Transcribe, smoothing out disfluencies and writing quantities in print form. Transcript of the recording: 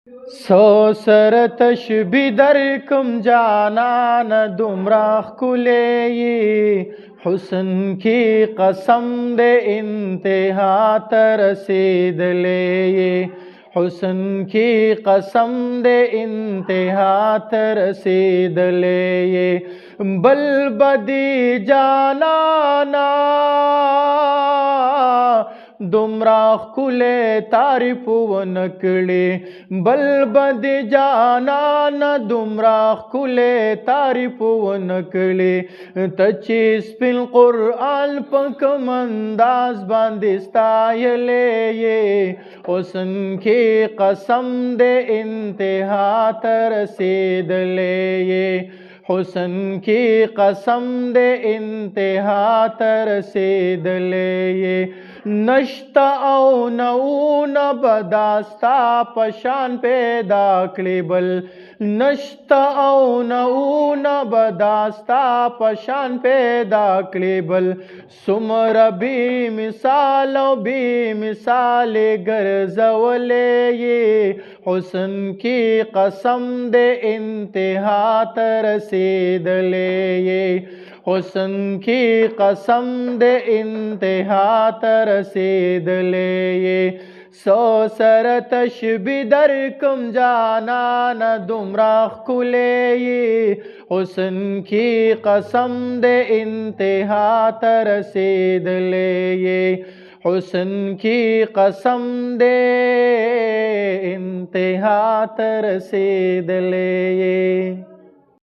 सौ सर तशबी दरकम जाना न दुमराह कुले ये हुस्न की कसम दे इंतहा तरसीद ले ये हुस्न की कसम दे इंतहा तरसीद ले ये बल बदी जाना ना दुमराह कुले तारिफ व नकड़े बल बद जाना न दुमराह कुले तारिफ व नकड़े तचीस पिल कुरान पकम अंदाज बांदिस्तायले ये हुस्न की कसम दे इंतहा तरसीद ले ये हुस्न की कसम दे इंतहा तरसीद ले ये नश्ता औ नऊन बदास्ता पशान पैदा क्लिबल नश्ता औ नऊन बदास्ता पशान पैदा क्लिबल सुमर भी मिसाल भी मिसाल गर्जवले ये हुस्न की कसम दे इंतहा तरसीद ले ये हुस्न की कसम दे इंतहा तरसीद ले ये सौ सर तशबी दरकम जाना न दुमराह कुले ये हुस्न की कसम दे इंतहा तरसीद ले ये हुस्न की कसम दे इंतहा तरसीद ले ये।